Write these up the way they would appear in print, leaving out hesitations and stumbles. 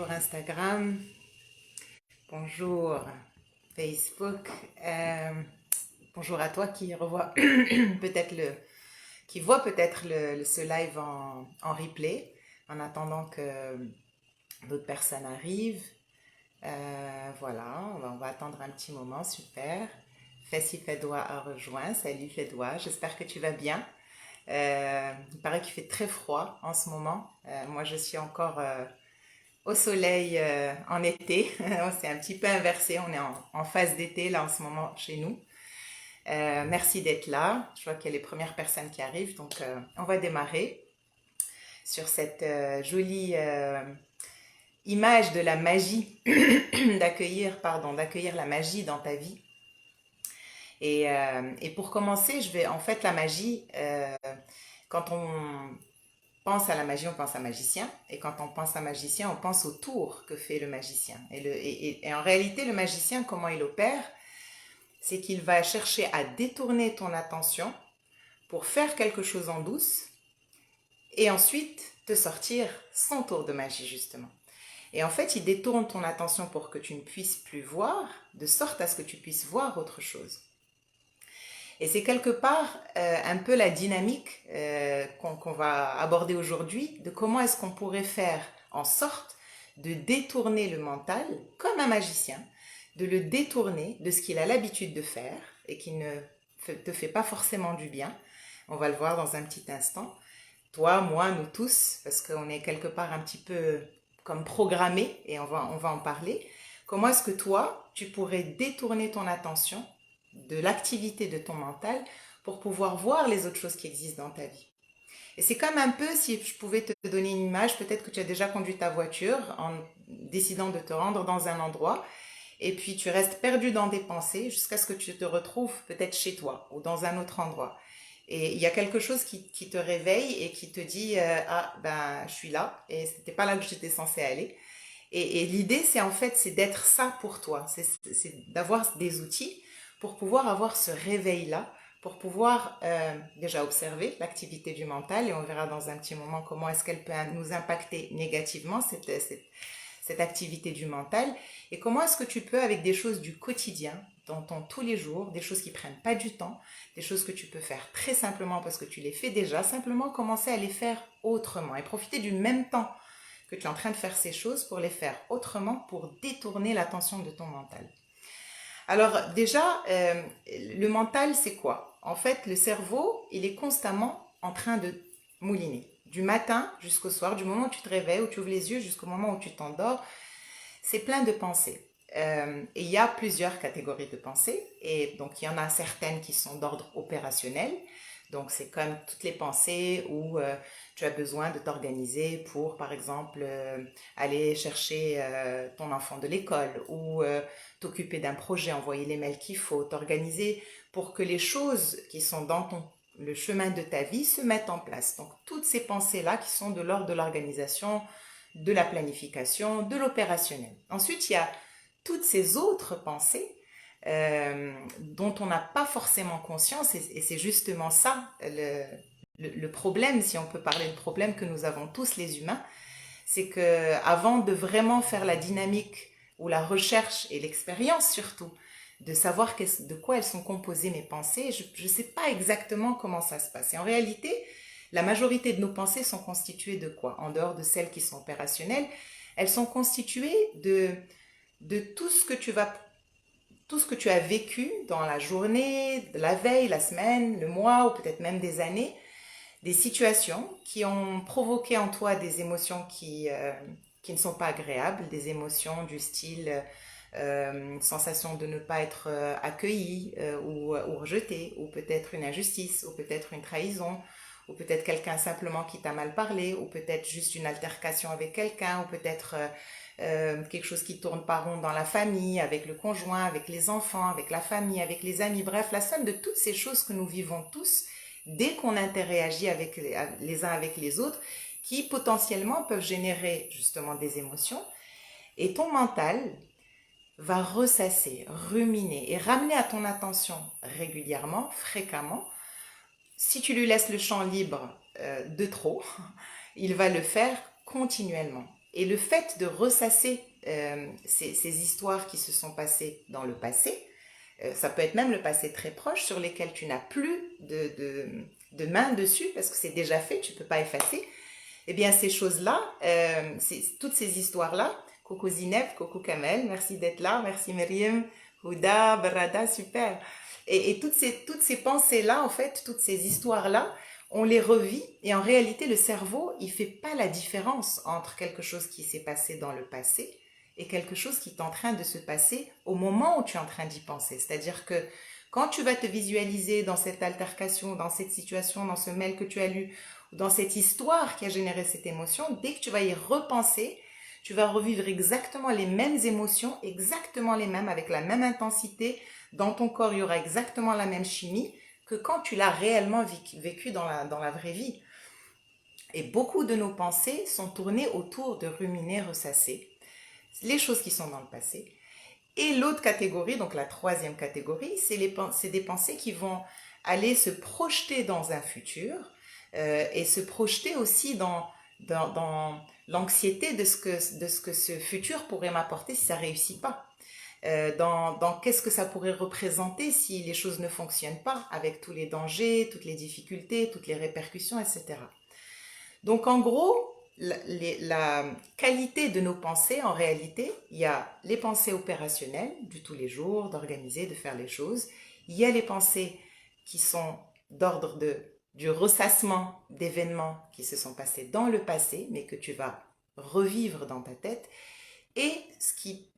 Bonjour Instagram, bonjour Facebook, bonjour à toi qui revoit peut-être qui voit peut-être ce live en replay en attendant que d'autres personnes arrivent. Voilà, on va attendre un petit moment, super. Fessi Fedwa a rejoint, salut Fedwa, j'espère que tu vas bien. Il paraît qu'il fait très froid en ce moment. Moi je suis encore au soleil en été. C'est un petit peu inversé. On est en phase d'été là en ce moment chez nous. Merci d'être là. Je vois qu'il y a les premières personnes qui arrivent. Donc, on va démarrer sur cette jolie image de la magie, d'accueillir la magie dans ta vie. Et pour commencer, en fait, la magie, quand on pense à la magie, on pense à magicien. Et quand on pense à magicien, on pense au tour que fait le magicien. Et en réalité, le magicien, comment il opère, c'est qu'il va chercher à détourner ton attention pour faire quelque chose en douce et ensuite te sortir son tour de magie, justement. Et en fait, il détourne ton attention pour que tu ne puisses plus voir, de sorte à ce que tu puisses voir autre chose. Et c'est quelque part un peu la dynamique qu'on va aborder aujourd'hui de comment est-ce qu'on pourrait faire en sorte de détourner le mental comme un magicien, de le détourner de ce qu'il a l'habitude de faire et qui ne te fait pas forcément du bien. On va le voir dans un petit instant. Toi, moi, nous tous, parce qu'on est quelque part un petit peu comme programmés et on va en parler. Comment est-ce que toi, tu pourrais détourner ton attention de l'activité de ton mental pour pouvoir voir les autres choses qui existent dans ta vie. Et c'est comme un peu si je pouvais te donner une image, peut-être que tu as déjà conduit ta voiture en décidant de te rendre dans un endroit et puis tu restes perdu dans des pensées jusqu'à ce que tu te retrouves peut-être chez toi ou dans un autre endroit. Et il y a quelque chose qui te réveille et qui te dit ah ben je suis là et c'était pas là que j'étais censée aller. Et l'idée, c'est en fait, c'est d'être ça pour toi. C'est d'avoir des outils pour pouvoir avoir ce réveil-là, pour pouvoir déjà observer l'activité du mental, et on verra dans un petit moment comment est-ce qu'elle peut nous impacter négativement, cette activité du mental, et comment est-ce que tu peux, avec des choses du quotidien, dans ton tous les jours, des choses qui prennent pas du temps, des choses que tu peux faire très simplement parce que tu les fais déjà, simplement commencer à les faire autrement et profiter du même temps que tu es en train de faire ces choses pour les faire autrement, pour détourner l'attention de ton mental. Alors déjà, le mental, c'est quoi? En fait, le cerveau, il est constamment en train de mouliner. Du matin jusqu'au soir, du moment où tu te réveilles, où tu ouvres les yeux, jusqu'au moment où tu t'endors, c'est plein de pensées. Et il y a plusieurs catégories de pensées. Et donc, il y en a certaines qui sont d'ordre opérationnel. Donc, c'est comme toutes les pensées où tu as besoin de t'organiser pour, par exemple, aller chercher ton enfant de l'école ou t'occuper d'un projet, envoyer les mails qu'il faut, t'organiser pour que les choses qui sont dans le chemin de ta vie se mettent en place. Donc, toutes ces pensées-là qui sont de l'ordre de l'organisation, de la planification, de l'opérationnel. Ensuite, il y a toutes ces autres pensées dont on n'a pas forcément conscience et c'est justement ça le problème, si on peut parler de problème que nous avons tous les humains, c'est que avant de vraiment faire la dynamique ou la recherche et l'expérience surtout, de savoir de quoi elles sont composées mes pensées, je ne sais pas exactement comment ça se passe. Et en réalité, la majorité de nos pensées sont constituées de quoi? En dehors de celles qui sont opérationnelles, elles sont constituées de tout ce que tu as vécu dans la journée, la veille, la semaine, le mois ou peut-être même des années, des situations qui ont provoqué en toi des émotions qui ne sont pas agréables, des émotions du style sensation de ne pas être accueilli ou rejeté, ou peut-être une injustice, ou peut-être une trahison, ou peut-être quelqu'un simplement qui t'a mal parlé, ou peut-être juste une altercation avec quelqu'un, ou peut-être quelque chose qui tourne pas rond dans la famille, avec le conjoint, avec les enfants, avec la famille, avec les amis, bref, la somme de toutes ces choses que nous vivons tous dès qu'on interagit avec les uns avec les autres, qui potentiellement peuvent générer justement des émotions. Et ton mental va ressasser, ruminer et ramener à ton attention régulièrement, fréquemment. Si tu lui laisses le champ libre de trop, il va le faire continuellement. Et le fait de ressasser ces histoires qui se sont passées dans le passé, ça peut être même le passé très proche sur lesquels tu n'as plus de main dessus parce que c'est déjà fait, tu ne peux pas effacer. Eh bien, ces choses-là, toutes ces histoires-là, coucou Zineb, coucou Kamel, merci d'être là, merci Myriam, Houda, Barada, super. Et toutes ces pensées-là, en fait, toutes ces histoires-là, on les revit et en réalité, le cerveau, il fait pas la différence entre quelque chose qui s'est passé dans le passé et quelque chose qui est en train de se passer au moment où tu es en train d'y penser. C'est-à-dire que quand tu vas te visualiser dans cette altercation, dans cette situation, dans ce mail que tu as lu, dans cette histoire qui a généré cette émotion, dès que tu vas y repenser, tu vas revivre exactement les mêmes émotions, exactement les mêmes, avec la même intensité. Dans ton corps, il y aura exactement la même chimie que quand tu l'as réellement vécu dans la vraie vie. Et beaucoup de nos pensées sont tournées autour de ruminer, ressasser, les choses qui sont dans le passé. Et l'autre catégorie, donc la troisième catégorie, c'est des pensées qui vont aller se projeter dans un futur et se projeter aussi dans l'anxiété de ce que ce futur pourrait m'apporter si ça ne réussit pas. Dans qu'est-ce que ça pourrait représenter si les choses ne fonctionnent pas, avec tous les dangers, toutes les difficultés, toutes les répercussions, etc. Donc en gros, la qualité de nos pensées, en réalité, il y a les pensées opérationnelles du tous les jours, d'organiser, de faire les choses. Il y a les pensées qui sont d'ordre du ressassement d'événements qui se sont passés dans le passé, mais que tu vas revivre dans ta tête. Et ce qui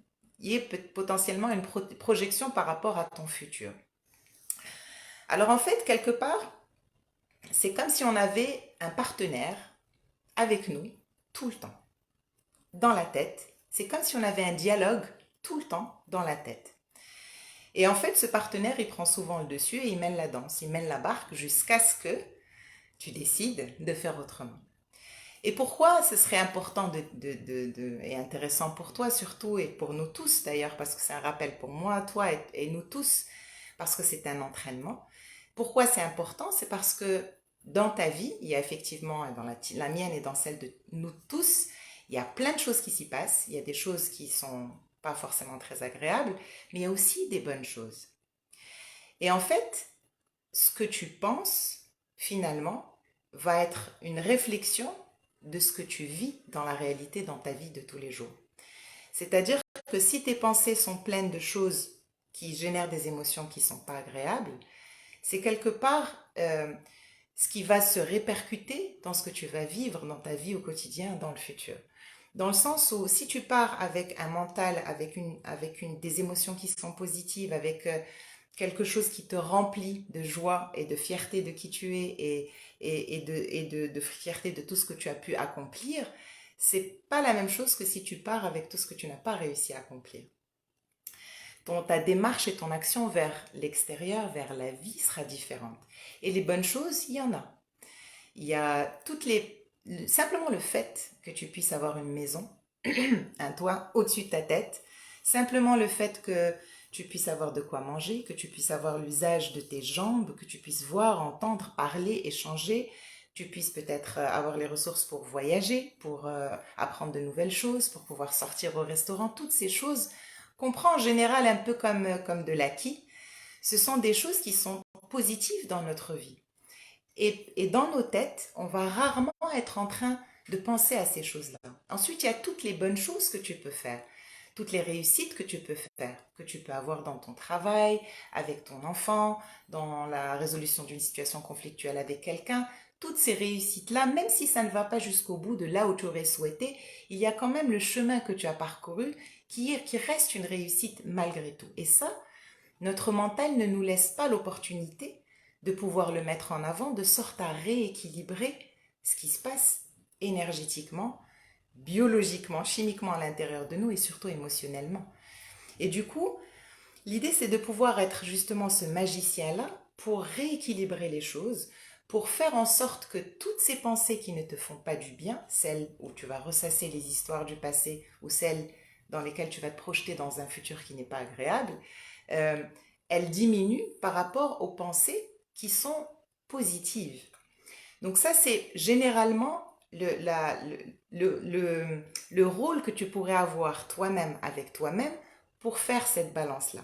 est potentiellement une projection par rapport à ton futur. Alors en fait, quelque part, c'est comme si on avait un partenaire avec nous tout le temps, dans la tête. C'est comme si on avait un dialogue tout le temps dans la tête. Et en fait, ce partenaire, il prend souvent le dessus et il mène la danse, il mène la barque jusqu'à ce que tu décides de faire autrement. Et pourquoi ce serait important et intéressant pour toi surtout, et pour nous tous d'ailleurs, parce que c'est un rappel pour moi, toi et nous tous, parce que c'est un entraînement. Pourquoi c'est important? C'est parce que dans ta vie, il y a effectivement, dans la mienne et dans celle de nous tous, il y a plein de choses qui s'y passent. Il y a des choses qui sont pas forcément très agréables, mais il y a aussi des bonnes choses. Et en fait, ce que tu penses, finalement, va être une réflexion de ce que tu vis dans la réalité, dans ta vie de tous les jours. C'est-à-dire que si tes pensées sont pleines de choses qui génèrent des émotions qui ne sont pas agréables, c'est quelque part ce qui va se répercuter dans ce que tu vas vivre dans ta vie au quotidien, dans le futur. Dans le sens où si tu pars avec un mental, des émotions qui sont positives, avec quelque chose qui te remplit de joie et de fierté de qui tu es de fierté de tout ce que tu as pu accomplir, c'est pas la même chose que si tu pars avec tout ce que tu n'as pas réussi à accomplir. Ta démarche et ton action vers l'extérieur, vers la vie sera différente. Et les bonnes choses, il y en a. Il y a simplement le fait que tu puisses avoir une maison, un toit au-dessus de ta tête, simplement le fait que tu puisses avoir de quoi manger, que tu puisses avoir l'usage de tes jambes, que tu puisses voir, entendre, parler, échanger, tu puisses peut-être avoir les ressources pour voyager, pour apprendre de nouvelles choses, pour pouvoir sortir au restaurant, toutes ces choses qu'on prend en général un peu comme de l'acquis, ce sont des choses qui sont positives dans notre vie. Et dans nos têtes, on va rarement être en train de penser à ces choses-là. Ensuite, il y a toutes les bonnes choses que tu peux faire, toutes les réussites que tu peux faire, que tu peux avoir dans ton travail, avec ton enfant, dans la résolution d'une situation conflictuelle avec quelqu'un. Toutes ces réussites-là, même si ça ne va pas jusqu'au bout de là où tu aurais souhaité, il y a quand même le chemin que tu as parcouru qui reste une réussite malgré tout. Et ça, notre mental ne nous laisse pas l'opportunité de pouvoir le mettre en avant de sorte à rééquilibrer ce qui se passe énergétiquement, biologiquement, chimiquement à l'intérieur de nous et surtout émotionnellement. Et du coup, l'idée c'est de pouvoir être justement ce magicien-là pour rééquilibrer les choses, pour faire en sorte que toutes ces pensées qui ne te font pas du bien, celles où tu vas ressasser les histoires du passé ou celles dans lesquelles tu vas te projeter dans un futur qui n'est pas agréable, elles diminuent par rapport aux pensées qui sont positives. Donc ça, c'est généralement le, la- le rôle que tu pourrais avoir toi-même avec toi-même pour faire cette balance-là.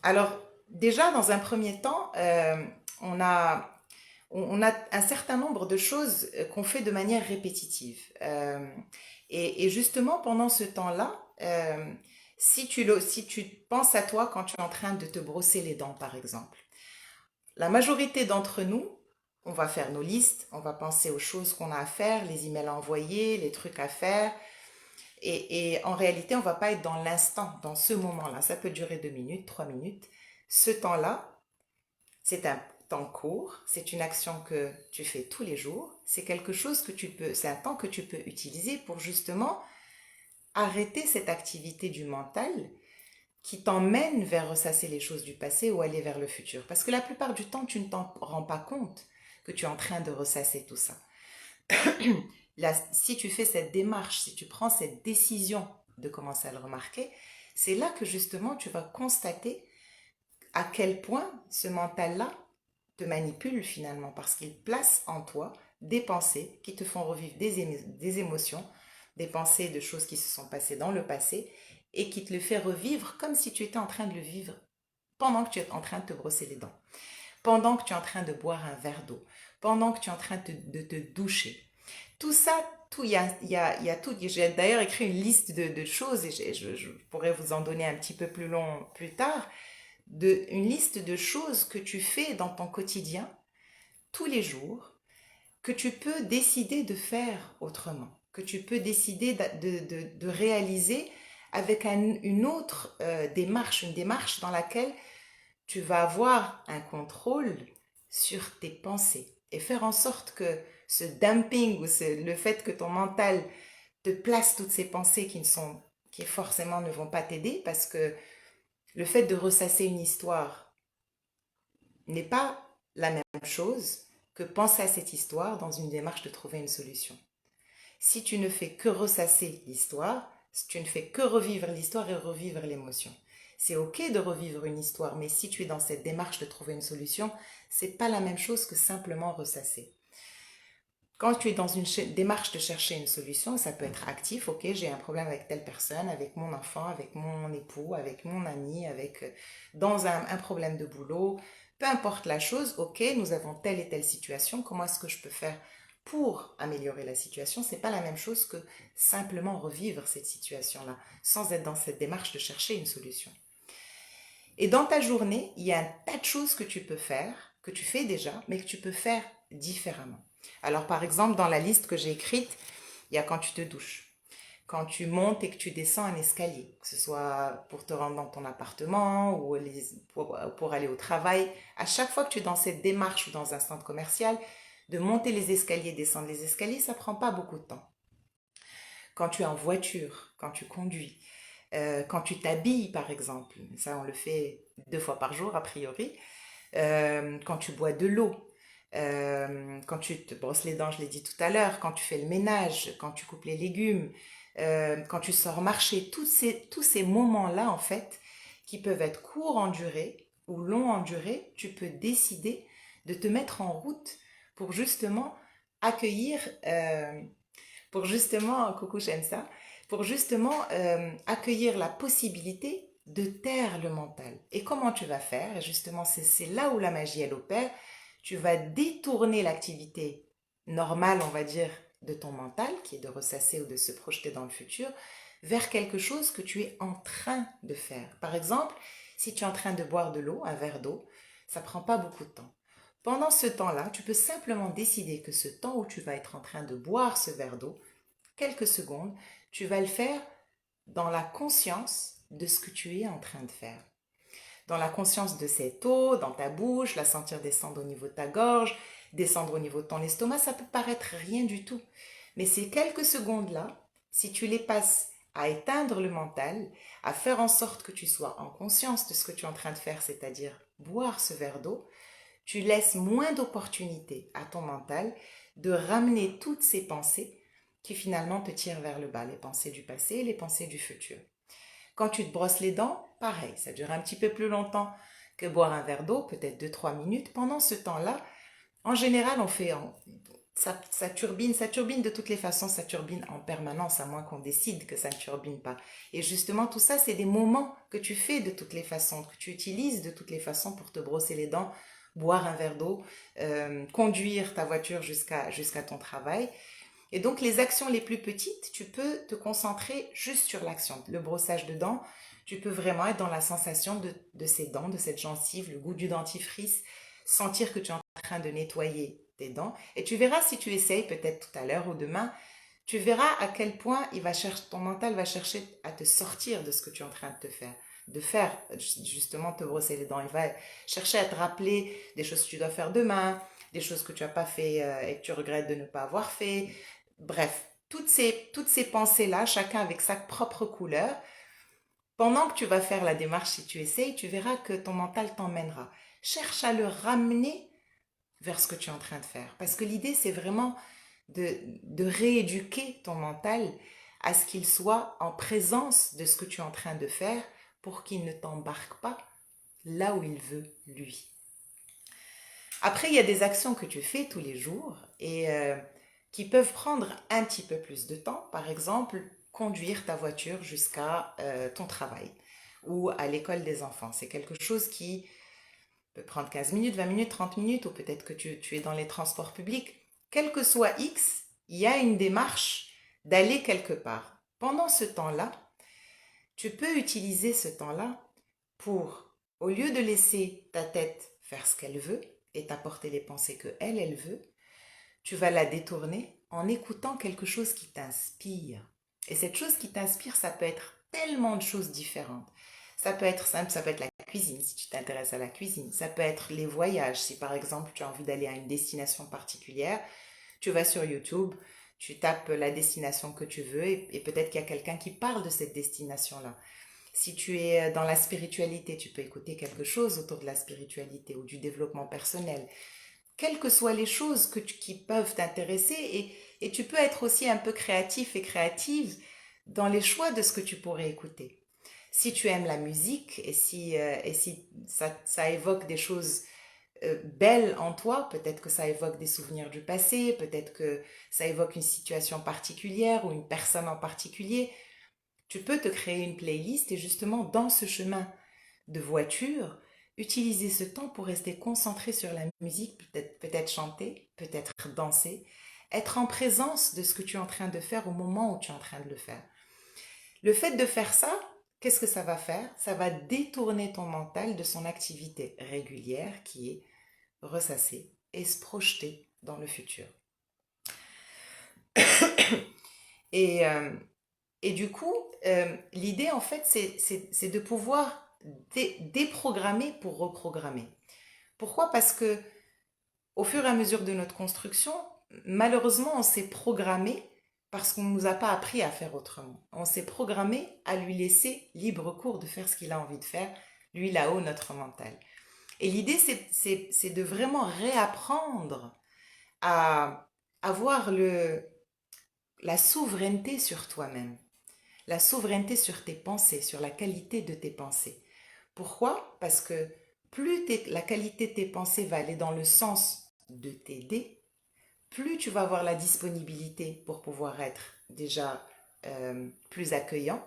Alors, déjà, dans un premier temps, on a, on a un certain nombre de choses qu'on fait de manière répétitive. Et justement, pendant ce temps-là, si tu penses à toi quand tu es en train de te brosser les dents, par exemple, la majorité d'entre nous, on va faire nos listes, on va penser aux choses qu'on a à faire, les emails à envoyer, les trucs à faire. Et en réalité, on ne va pas être dans l'instant, dans ce moment-là. Ça peut durer 2 minutes, 3 minutes. Ce temps-là, c'est un temps court, c'est une action que tu fais tous les jours, c'est quelque chose que tu peux, c'est un temps que tu peux utiliser pour justement arrêter cette activité du mental qui t'emmène vers ressasser les choses du passé ou aller vers le futur. Parce que la plupart du temps, tu ne t'en rends pas compte que tu es en train de ressasser tout ça. Là, si tu fais cette démarche, si tu prends cette décision de commencer à le remarquer, c'est là que justement tu vas constater à quel point ce mental-là te manipule finalement, parce qu'il place en toi des pensées qui te font revivre des émotions, des pensées de choses qui se sont passées dans le passé, et qui te le fait revivre comme si tu étais en train de le vivre pendant que tu es en train de te brosser les dents, pendant que tu es en train de boire un verre d'eau, pendant que tu es en train de te doucher. Tout ça, tout, il y a tout. J'ai d'ailleurs écrit une liste de choses, et je pourrais vous en donner un petit peu plus long plus tard, une liste de choses que tu fais dans ton quotidien, tous les jours, que tu peux décider de faire autrement, que tu peux décider de réaliser avec une autre démarche, une démarche dans laquelle tu vas avoir un contrôle sur tes pensées et faire en sorte que ce dumping ou le fait que ton mental te place toutes ces pensées qui forcément ne vont pas t'aider, parce que le fait de ressasser une histoire n'est pas la même chose que penser à cette histoire dans une démarche de trouver une solution. Si tu ne fais que ressasser l'histoire, tu ne fais que revivre l'histoire et revivre l'émotion. C'est ok de revivre une histoire, mais si tu es dans cette démarche de trouver une solution, c'est pas la même chose que simplement ressasser. Quand tu es dans une démarche de chercher une solution, ça peut être actif, ok, j'ai un problème avec telle personne, avec mon enfant, avec mon époux, avec mon ami, dans un problème de boulot, peu importe la chose, ok, nous avons telle et telle situation, comment est-ce que je peux faire pour améliorer la situation? C'est pas la même chose que simplement revivre cette situation-là, sans être dans cette démarche de chercher une solution. Et dans ta journée, il y a un tas de choses que tu peux faire, que tu fais déjà, mais que tu peux faire différemment. Alors, par exemple, dans la liste que j'ai écrite, il y a quand tu te douches, quand tu montes et que tu descends un escalier, que ce soit pour te rendre dans ton appartement ou pour aller au travail. À chaque fois que tu es dans cette démarche ou dans un centre commercial, de monter les escaliers, descendre les escaliers, ça prend pas beaucoup de temps. Quand tu es en voiture, quand tu conduis, quand tu t'habilles par exemple, ça on le fait 2 fois par jour a priori, quand tu bois de l'eau, quand tu te brosses les dents, je l'ai dit tout à l'heure, quand tu fais le ménage, quand tu coupes les légumes, quand tu sors marcher, tous ces moments-là, en fait, qui peuvent être courts en durée ou longs en durée, tu peux décider de te mettre en route pour justement accueillir, coucou Shensa, pour justement accueillir la possibilité de taire le mental. Et comment tu vas faire? Et justement, c'est là où la magie, elle opère. Tu vas détourner l'activité normale, on va dire, de ton mental, qui est de ressasser ou de se projeter dans le futur, vers quelque chose que tu es en train de faire. Par exemple, si tu es en train de boire de l'eau, un verre d'eau, ça prend pas beaucoup de temps. Pendant ce temps-là, tu peux simplement décider que ce temps où tu vas être en train de boire ce verre d'eau, quelques secondes, tu vas le faire dans la conscience de ce que tu es en train de faire. Dans la conscience de cette eau, dans ta bouche, la sentir descendre au niveau de ta gorge, descendre au niveau de ton estomac, ça peut paraître rien du tout. Mais ces quelques secondes-là, si tu les passes à éteindre le mental, à faire en sorte que tu sois en conscience de ce que tu es en train de faire, c'est-à-dire boire ce verre d'eau, tu laisses moins d'opportunités à ton mental de ramener toutes ces pensées qui finalement te tirent vers le bas, les pensées du passé et les pensées du futur. Quand tu te brosses les dents, pareil, ça dure un petit peu plus longtemps que boire un verre d'eau, peut-être 2-3 minutes. Pendant ce temps-là, en général, ça turbine de toutes les façons, ça turbine en permanence, à moins qu'on décide que ça ne turbine pas. Et justement, tout ça, c'est des moments que tu fais de toutes les façons, que tu utilises de toutes les façons pour te brosser les dents, boire un verre d'eau, conduire ta voiture jusqu'à ton travail. Et donc, les actions les plus petites, tu peux te concentrer juste sur l'action. Le brossage de dents, tu peux vraiment être dans la sensation de ces dents, de cette gencive, le goût du dentifrice, sentir que tu es en train de nettoyer tes dents. Et tu verras si tu essayes peut-être tout à l'heure ou demain, tu verras à quel point ton mental va chercher à te sortir de ce que tu es en train de faire justement te brosser les dents. Il va chercher à te rappeler des choses que tu dois faire demain, des choses que tu n'as pas fait et que tu regrettes de ne pas avoir fait. Bref, toutes ces pensées-là, chacun avec sa propre couleur, pendant que tu vas faire la démarche, si tu essayes, tu verras que ton mental t'emmènera. Cherche à le ramener vers ce que tu es en train de faire. Parce que l'idée, c'est vraiment de rééduquer ton mental à ce qu'il soit en présence de ce que tu es en train de faire pour qu'il ne t'embarque pas là où il veut, lui. Après, il y a des actions que tu fais tous les jours et qui peuvent prendre un petit peu plus de temps. Par exemple, conduire ta voiture jusqu'à ton travail ou à l'école des enfants. C'est quelque chose qui peut prendre 15 minutes, 20 minutes, 30 minutes, ou peut-être que tu es dans les transports publics. Quel que soit X, il y a une démarche d'aller quelque part. Pendant ce temps-là, tu peux utiliser ce temps-là pour, au lieu de laisser ta tête faire ce qu'elle veut et t'apporter les pensées que elle veut, tu vas la détourner en écoutant quelque chose qui t'inspire. Et cette chose qui t'inspire, ça peut être tellement de choses différentes. Ça peut être simple, ça peut être la cuisine si tu t'intéresses à la cuisine. Ça peut être les voyages. Si par exemple tu as envie d'aller à une destination particulière, tu vas sur YouTube, tu tapes la destination que tu veux et peut-être qu'il y a quelqu'un qui parle de cette destination-là. Si tu es dans la spiritualité, tu peux écouter quelque chose autour de la spiritualité ou du développement personnel. Quelles que soient les choses qui peuvent t'intéresser et tu peux être aussi un peu créatif et créative dans les choix de ce que tu pourrais écouter. Si tu aimes la musique et si ça évoque des choses belles en toi, peut-être que ça évoque des souvenirs du passé, peut-être que ça évoque une situation particulière ou une personne en particulier, tu peux te créer une playlist et justement dans ce chemin de voiture, utiliser ce temps pour rester concentré sur la musique, peut-être chanter, peut-être danser, être en présence de ce que tu es en train de faire au moment où tu es en train de le faire. Le fait de faire ça, qu'est-ce que ça va faire? Ça va détourner ton mental de son activité régulière qui est ressasser et se projeter dans le futur. Et, euh, et du coup, l'idée en fait, c'est de pouvoir déprogrammer pour reprogrammer. Pourquoi? Parce que au fur et à mesure de notre construction, malheureusement, on s'est programmé parce qu'on ne nous a pas appris à faire autrement. On s'est programmé à lui laisser libre cours de faire ce qu'il a envie de faire, lui là-haut, notre mental. Et l'idée, c'est de vraiment réapprendre à avoir la souveraineté sur toi-même, la souveraineté sur tes pensées, sur la qualité de tes pensées. Pourquoi? Parce que plus la qualité de tes pensées va aller dans le sens de t'aider, plus tu vas avoir la disponibilité pour pouvoir être déjà plus accueillant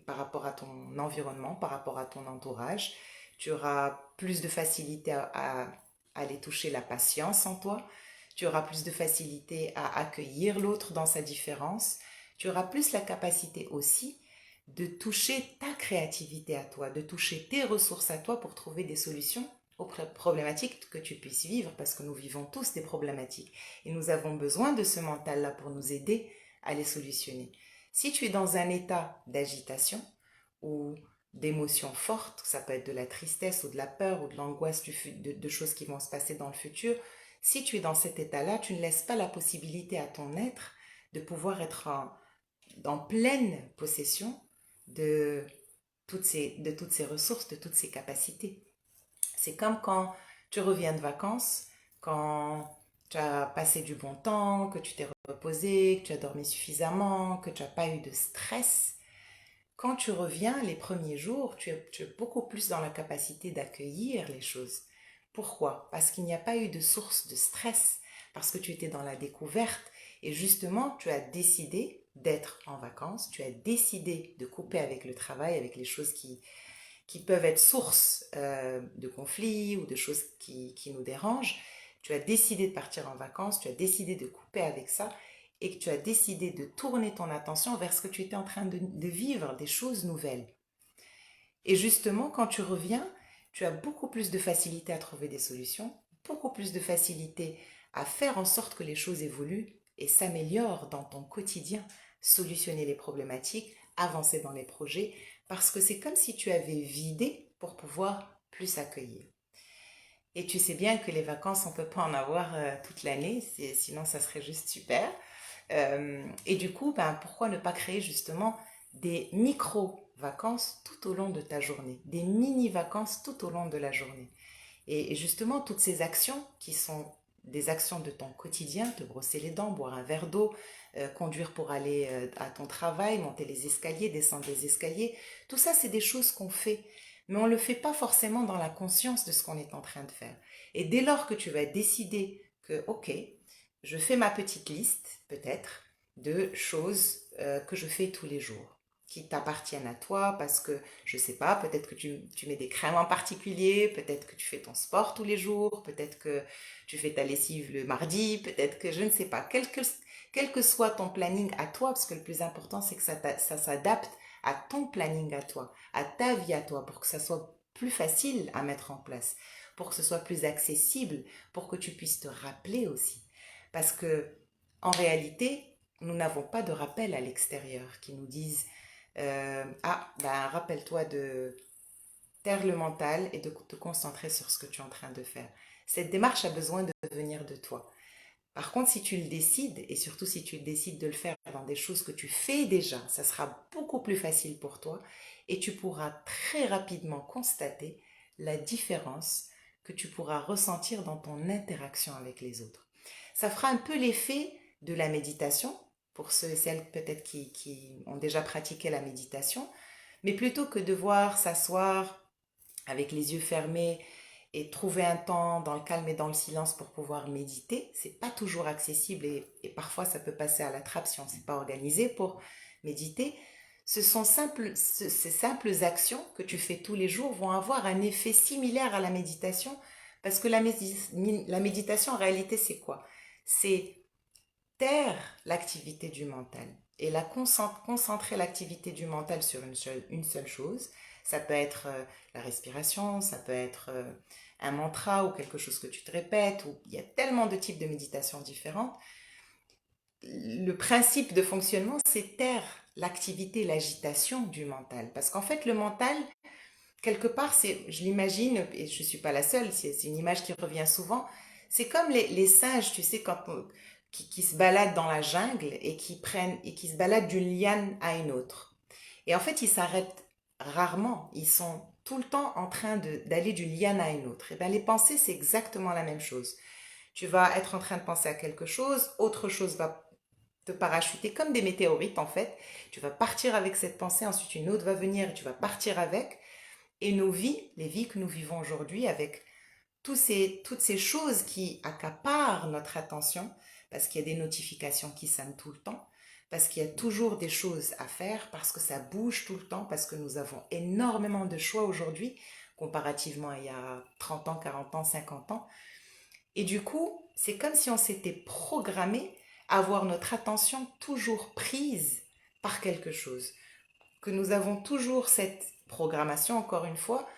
par rapport à ton environnement, par rapport à ton entourage. Tu auras plus de facilité à aller toucher la patience en toi. Tu auras plus de facilité à accueillir l'autre dans sa différence. Tu auras plus la capacité aussi de toucher ta créativité à toi, de toucher tes ressources à toi pour trouver des solutions aux problématiques que tu puisses vivre, parce que nous vivons tous des problématiques et nous avons besoin de ce mental-là pour nous aider à les solutionner. Si tu es dans un état d'agitation ou d'émotions fortes, ça peut être de la tristesse ou de la peur ou de l'angoisse de choses qui vont se passer dans le futur, si tu es dans cet état-là, tu ne laisses pas la possibilité à ton être de pouvoir être en pleine possession de toutes ces ressources, de toutes ces capacités. C'est comme quand tu reviens de vacances, quand tu as passé du bon temps, que tu t'es reposé, que tu as dormi suffisamment, que tu n'as pas eu de stress. Quand tu reviens les premiers jours, tu es beaucoup plus dans la capacité d'accueillir les choses. Pourquoi? Parce qu'il n'y a pas eu de source de stress, parce que tu étais dans la découverte et justement, tu as décidé d'être en vacances, tu as décidé de couper avec le travail, avec les choses qui peuvent être source de conflits ou de choses qui nous dérangent. Tu as décidé de partir en vacances, tu as décidé de couper avec ça et que tu as décidé de tourner ton attention vers ce que tu étais en train de vivre, des choses nouvelles. Et justement, quand tu reviens, tu as beaucoup plus de facilité à trouver des solutions, beaucoup plus de facilité à faire en sorte que les choses évoluent et s'améliorent dans ton quotidien, solutionner les problématiques, avancer dans les projets, parce que c'est comme si tu avais vidé pour pouvoir plus accueillir. Et tu sais bien que les vacances, on ne peut pas en avoir toute l'année, sinon ça serait juste super. Et du coup, ben, pourquoi ne pas créer justement des micro-vacances tout au long de ta journée, des mini-vacances tout au long de la journée. Et justement, toutes ces actions qui sont des actions de ton quotidien, te brosser les dents, boire un verre d'eau, conduire pour aller à ton travail, monter les escaliers, descendre les escaliers, tout ça, c'est des choses qu'on fait. Mais on ne le fait pas forcément dans la conscience de ce qu'on est en train de faire. Et dès lors que tu vas décider que, ok, je fais ma petite liste, peut-être, de choses que je fais tous les jours, qui t'appartiennent à toi, parce que, je sais pas, peut-être que tu mets des crèmes en particulier, peut-être que tu fais ton sport tous les jours, peut-être que tu fais ta lessive le mardi, peut-être que je ne sais pas, quel que soit ton planning à toi, parce que le plus important, c'est que ça s'adapte à ton planning à toi, à ta vie à toi, pour que ça soit plus facile à mettre en place, pour que ce soit plus accessible, pour que tu puisses te rappeler aussi. Parce que, en réalité, nous n'avons pas de rappel à l'extérieur qui nous disent ah, ben, rappelle-toi de taire le mental et de te concentrer sur ce que tu es en train de faire. Cette démarche a besoin de venir de toi. Par contre, si tu le décides, et surtout si tu décides de le faire dans des choses que tu fais déjà, ça sera beaucoup plus facile pour toi et tu pourras très rapidement constater la différence que tu pourras ressentir dans ton interaction avec les autres. Ça fera un peu l'effet de la méditation, pour ceux et celles peut-être qui ont déjà pratiqué la méditation, mais plutôt que de devoir s'asseoir avec les yeux fermés et trouver un temps dans le calme et dans le silence pour pouvoir méditer, c'est pas toujours accessible et parfois ça peut passer à la trappe si on ne s'est pas organisé pour méditer. Ce sont ces simples actions que tu fais tous les jours vont avoir un effet similaire à la méditation parce que la méditation en réalité c'est quoi? C'est taire l'activité du mental et concentrer l'activité du mental sur une seule chose. Ça peut être la respiration, ça peut être un mantra ou quelque chose que tu te répètes, ou il y a tellement de types de méditation différentes. Le principe de fonctionnement, c'est taire l'activité, l'agitation du mental. Parce qu'en fait, le mental, quelque part, je l'imagine, et je ne suis pas la seule, c'est une image qui revient souvent, c'est comme les singes, tu sais, qui se baladent dans la jungle et qui se baladent d'une liane à une autre. Et en fait, ils s'arrêtent rarement, ils sont tout le temps en train d'aller d'une liane à une autre. Et bien, les pensées, c'est exactement la même chose. Tu vas être en train de penser à quelque chose, autre chose va te parachuter comme des météorites en fait. Tu vas partir avec cette pensée, ensuite une autre va venir et tu vas partir avec. Et nos vies, les vies que nous vivons aujourd'hui avec toutes ces choses qui accaparent notre attention, parce qu'il y a des notifications qui sonnent tout le temps, parce qu'il y a toujours des choses à faire, parce que ça bouge tout le temps, parce que nous avons énormément de choix aujourd'hui, comparativement à il y a 30 ans, 40 ans, 50 ans. Et du coup, c'est comme si on s'était programmé à avoir notre attention toujours prise par quelque chose, que nous avons toujours cette programmation, encore une fois,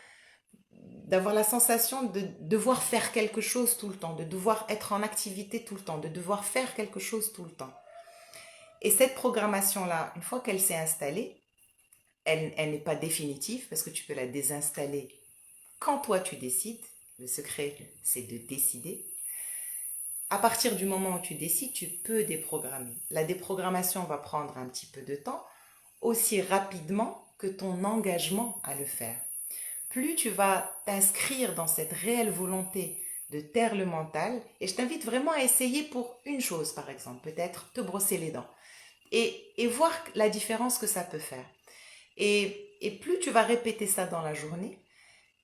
d'avoir la sensation de devoir faire quelque chose tout le temps, de devoir être en activité tout le temps, de devoir faire quelque chose tout le temps. Et cette programmation-là, une fois qu'elle s'est installée, elle n'est pas définitive parce que tu peux la désinstaller quand toi tu décides. Le secret, c'est de décider. À partir du moment où tu décides, tu peux déprogrammer. La déprogrammation va prendre un petit peu de temps, aussi rapidement que ton engagement à le faire. Plus tu vas t'inscrire dans cette réelle volonté de taire le mental, et je t'invite vraiment à essayer pour une chose, par exemple, peut-être te brosser les dents, et voir la différence que ça peut faire. Et plus tu vas répéter ça dans la journée,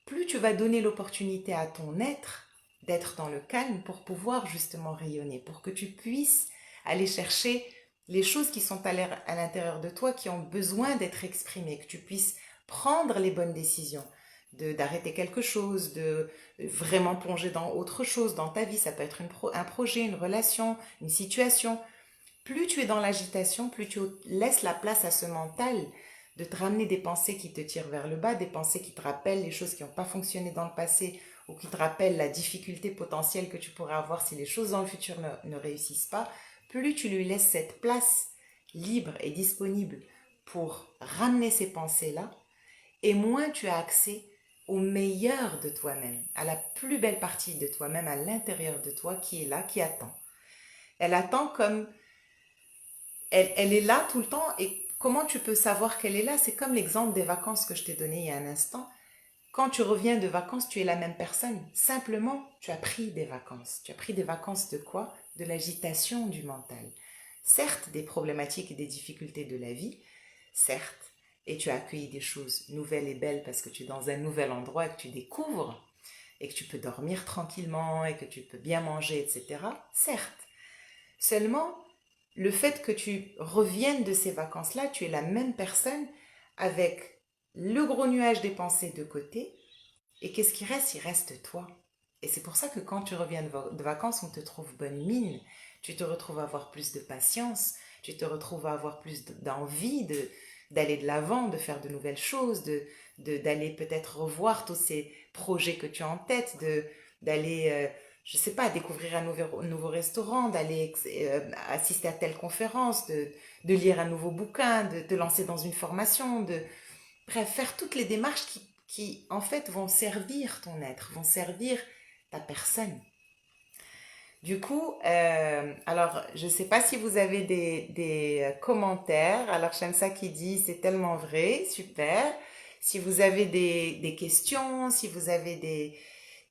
plus tu vas donner l'opportunité à ton être d'être dans le calme pour pouvoir justement rayonner, pour que tu puisses aller chercher les choses qui sont à l'intérieur de toi, qui ont besoin d'être exprimées, que tu puisses prendre les bonnes décisions, d'arrêter quelque chose, de vraiment plonger dans autre chose, dans ta vie. Ça peut être un projet, une relation, une situation. Plus tu es dans l'agitation, plus tu laisses la place à ce mental de te ramener des pensées qui te tirent vers le bas, des pensées qui te rappellent les choses qui n'ont pas fonctionné dans le passé ou qui te rappellent la difficulté potentielle que tu pourrais avoir si les choses dans le futur ne réussissent pas. Plus tu lui laisses cette place libre et disponible pour ramener ces pensées-là, et moins tu as accès au meilleur de toi-même, à la plus belle partie de toi-même, à l'intérieur de toi qui est là, qui attend. Elle attend comme... elle est là tout le temps, et comment tu peux savoir qu'elle est là? C'est comme l'exemple des vacances que je t'ai donné il y a un instant. Quand tu reviens de vacances, tu es la même personne. Simplement, tu as pris des vacances. Tu as pris des vacances de quoi? De l'agitation du mental. Certes, des problématiques et des difficultés de la vie, certes, et tu as accueilli des choses nouvelles et belles parce que tu es dans un nouvel endroit et que tu découvres et que tu peux dormir tranquillement et que tu peux bien manger, etc. Certes. Seulement, le fait que tu reviennes de ces vacances-là, tu es la même personne avec le gros nuage des pensées de côté. Et qu'est-ce qui reste? Il reste toi. Et c'est pour ça que quand tu reviens de vacances, on te trouve bonne mine. Tu te retrouves à avoir plus de patience. Tu te retrouves à avoir plus d'envie d'aller de l'avant, de faire de nouvelles choses, d'aller peut-être revoir tous ces projets que tu as en tête, d'aller, je sais pas, découvrir un nouveau restaurant, d'aller assister à telle conférence, de lire un nouveau bouquin, de te lancer dans une formation, bref, faire toutes les démarches qui, en fait, vont servir ton être, vont servir ta personne. Du coup, alors, je ne sais pas si vous avez des commentaires. Alors, Shamsa qui dit, c'est tellement vrai, super. Si vous avez des questions, si vous avez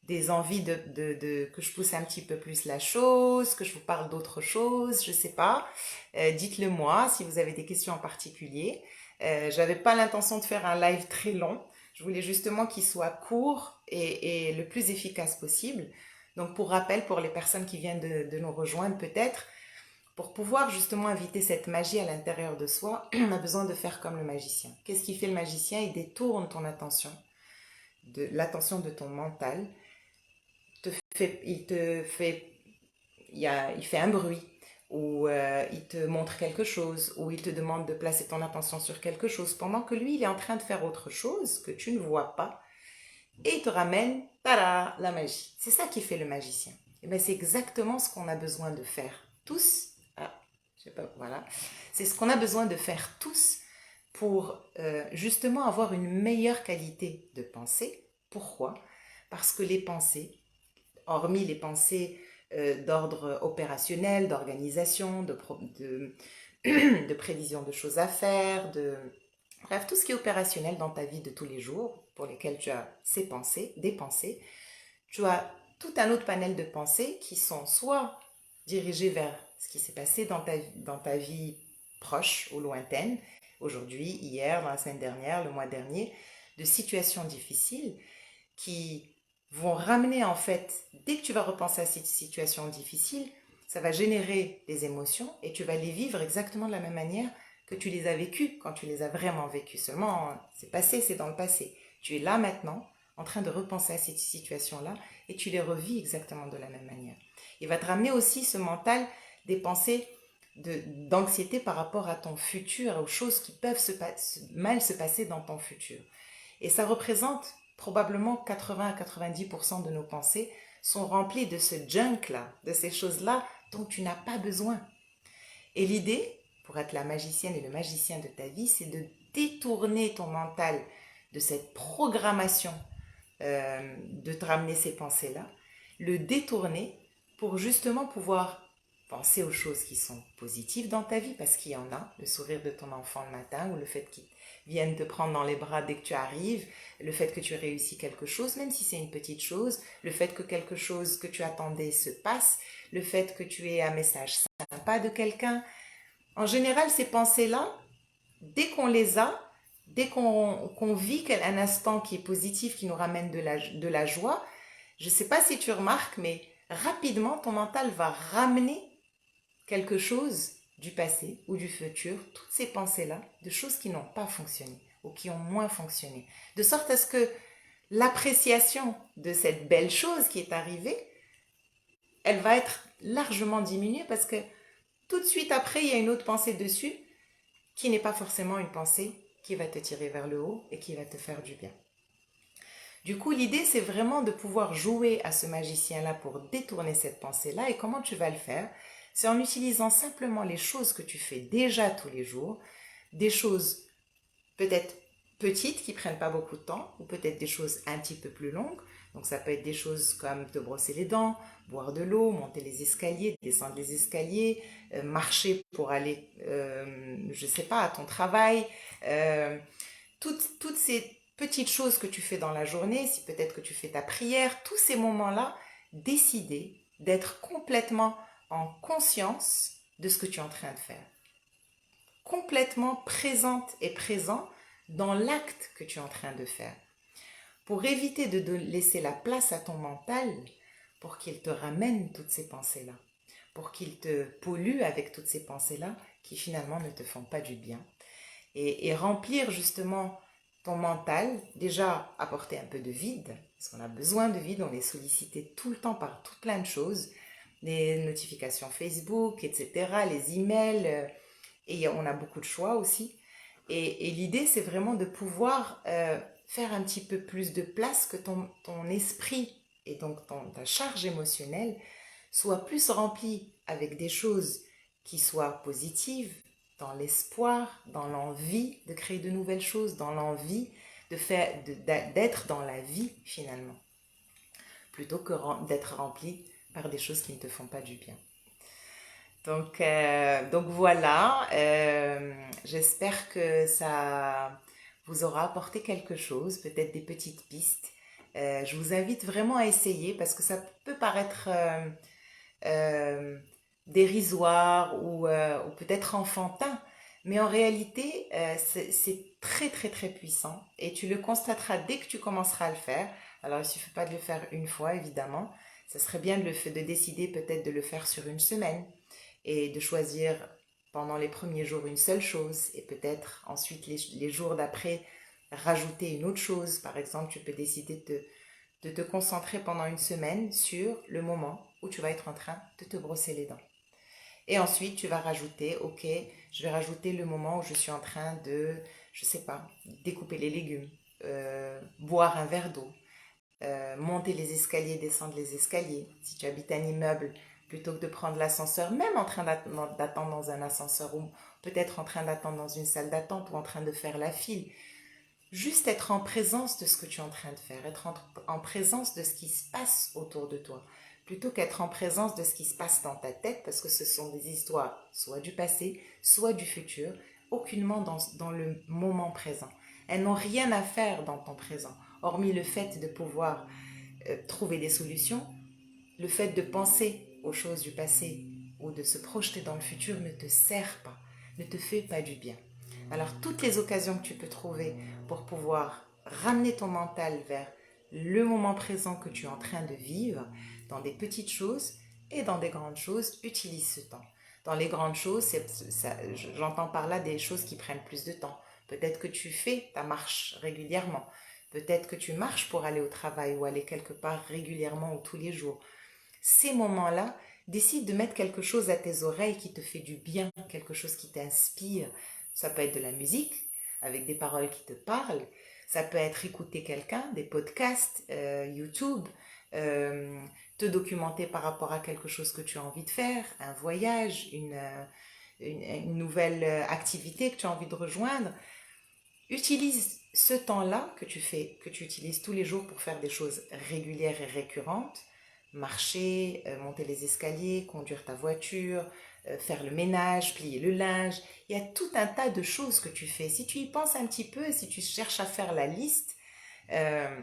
des envies que je pousse un petit peu plus la chose, que je vous parle d'autre chose, je ne sais pas, dites-le moi si vous avez des questions en particulier. J'avais pas l'intention de faire un live très long. Je voulais justement qu'il soit court et le plus efficace possible. Donc, pour rappel, pour les personnes qui viennent de nous rejoindre, peut-être, pour pouvoir justement inviter cette magie à l'intérieur de soi, on a besoin de faire comme le magicien. Qu'est-ce qu'il fait le magicien? Il détourne ton attention, l'attention de ton mental. Il fait un bruit, ou il te montre quelque chose, ou il te demande de placer ton attention sur quelque chose, pendant que lui, il est en train de faire autre chose que tu ne vois pas, et il te ramène, tada, la magie. C'est ça qui fait le magicien. Et bien, c'est exactement ce qu'on a besoin de faire tous. Ah, je sais pas, voilà. C'est ce qu'on a besoin de faire tous pour justement avoir une meilleure qualité de pensée. Pourquoi? Parce que les pensées, hormis les pensées d'ordre opérationnel, d'organisation, de prévision de choses à faire, bref, tout ce qui est opérationnel dans ta vie de tous les jours, pour lesquels tu as des pensées, tu as tout un autre panel de pensées qui sont soit dirigées vers ce qui s'est passé dans ta vie proche ou lointaine, aujourd'hui, hier, dans la semaine dernière, le mois dernier, de situations difficiles qui vont ramener en fait, dès que tu vas repenser à cette situation difficile, ça va générer des émotions et tu vas les vivre exactement de la même manière que tu les as vécues quand tu les as vraiment vécues. Seulement, c'est passé, c'est dans le passé. Tu es là maintenant, en train de repenser à cette situation-là et tu les revis exactement de la même manière. Il va te ramener aussi ce mental des pensées d'anxiété par rapport à ton futur, aux choses qui peuvent mal se passer dans ton futur. Et ça représente probablement 80 à 90% de nos pensées sont remplies de ce junk-là, de ces choses-là dont tu n'as pas besoin. Et l'idée, pour être la magicienne et le magicien de ta vie, c'est de détourner ton mental de cette programmation de te ramener ces pensées-là, le détourner pour justement pouvoir penser aux choses qui sont positives dans ta vie, parce qu'il y en a, le sourire de ton enfant le matin, ou le fait qu'il vienne te prendre dans les bras dès que tu arrives, le fait que tu réussis quelque chose, même si c'est une petite chose, le fait que quelque chose que tu attendais se passe, le fait que tu aies un message sympa de quelqu'un. En général, ces pensées-là, dès qu'on les a, dès qu'on vit un instant qui est positif, qui nous ramène de la joie, je ne sais pas si tu remarques, mais rapidement, ton mental va ramener quelque chose du passé ou du futur, toutes ces pensées-là, de choses qui n'ont pas fonctionné ou qui ont moins fonctionné. De sorte à ce que l'appréciation de cette belle chose qui est arrivée, elle va être largement diminuée parce que tout de suite après, il y a une autre pensée dessus qui n'est pas forcément une pensée qui va te tirer vers le haut et qui va te faire du bien. Du coup, l'idée, c'est vraiment de pouvoir jouer à ce magicien-là pour détourner cette pensée-là. Et comment tu vas le faire? C'est en utilisant simplement les choses que tu fais déjà tous les jours, des choses peut-être petites qui prennent pas beaucoup de temps, ou peut-être des choses un petit peu plus longues. Donc ça peut être des choses comme te brosser les dents, boire de l'eau, monter les escaliers, descendre les escaliers, marcher pour aller, je sais pas, à ton travail. Euh, toutes ces petites choses que tu fais dans la journée, si peut-être que tu fais ta prière, tous ces moments-là, décider d'être complètement en conscience de ce que tu es en train de faire. Complètement présente et présent dans l'acte que tu es en train de faire. Pour éviter de laisser la place à ton mental pour qu'il te ramène toutes ces pensées-là. Pour qu'il te pollue avec toutes ces pensées-là qui finalement ne te font pas du bien. Et remplir justement ton mental, déjà apporter un peu de vide, parce qu'on a besoin de vide, on est sollicité tout le temps par tout plein de choses, les notifications Facebook, etc., les emails, et on a beaucoup de choix aussi. Et l'idée, c'est vraiment de pouvoir faire un petit peu plus de place, que ton esprit et donc ta charge émotionnelle soit plus remplie avec des choses qui soient positives, dans l'espoir, dans l'envie de créer de nouvelles choses, dans l'envie d'être dans la vie finalement, plutôt que d'être rempli par des choses qui ne te font pas du bien. Donc voilà, j'espère que ça vous aura apporté quelque chose, peut-être des petites pistes. Je vous invite vraiment à essayer parce que ça peut paraître euh, dérisoire ou peut-être enfantin, mais en réalité, c'est très très très puissant et tu le constateras dès que tu commenceras à le faire. Alors, il ne suffit pas de le faire une fois, évidemment. Ça serait bien de décider peut-être de le faire sur une semaine et de choisir pendant les premiers jours une seule chose et peut-être ensuite les jours d'après rajouter une autre chose. Par exemple, tu peux décider de te concentrer pendant une semaine sur le moment où tu vas être en train de te brosser les dents. Et ensuite, tu vas rajouter, ok, je vais rajouter le moment où je suis en train de, je sais pas, découper les légumes, boire un verre d'eau, monter les escaliers, descendre les escaliers. Si tu habites un immeuble, plutôt que de prendre l'ascenseur, même en train d'attendre dans un ascenseur ou peut-être en train d'attendre dans une salle d'attente ou en train de faire la file, juste être en présence de ce que tu es en train de faire, être en présence de ce qui se passe autour de toi, plutôt qu'être en présence de ce qui se passe dans ta tête, parce que ce sont des histoires soit du passé, soit du futur, aucunement dans le moment présent. Elles n'ont rien à faire dans ton présent, hormis le fait de pouvoir trouver des solutions. Le fait de penser aux choses du passé ou de se projeter dans le futur ne te sert pas, ne te fait pas du bien. Alors toutes les occasions que tu peux trouver pour pouvoir ramener ton mental vers le moment présent que tu es en train de vivre, dans des petites choses et dans des grandes choses, utilise ce temps. Dans les grandes choses, j'entends par là des choses qui prennent plus de temps. Peut-être que tu fais ta marche régulièrement. Peut-être que tu marches pour aller au travail ou aller quelque part régulièrement ou tous les jours. Ces moments-là, décide de mettre quelque chose à tes oreilles qui te fait du bien, quelque chose qui t'inspire. Ça peut être de la musique avec des paroles qui te parlent. Ça peut être écouter quelqu'un, des podcasts, YouTube, euh, te documenter par rapport à quelque chose que tu as envie de faire, un voyage, une nouvelle activité que tu as envie de rejoindre. Utilise ce temps-là que tu fais, que tu utilises tous les jours pour faire des choses régulières et récurrentes, marcher, monter les escaliers, conduire ta voiture, faire le ménage, plier le linge. Il y a tout un tas de choses que tu fais. Si tu y penses un petit peu, si tu cherches à faire la liste euh,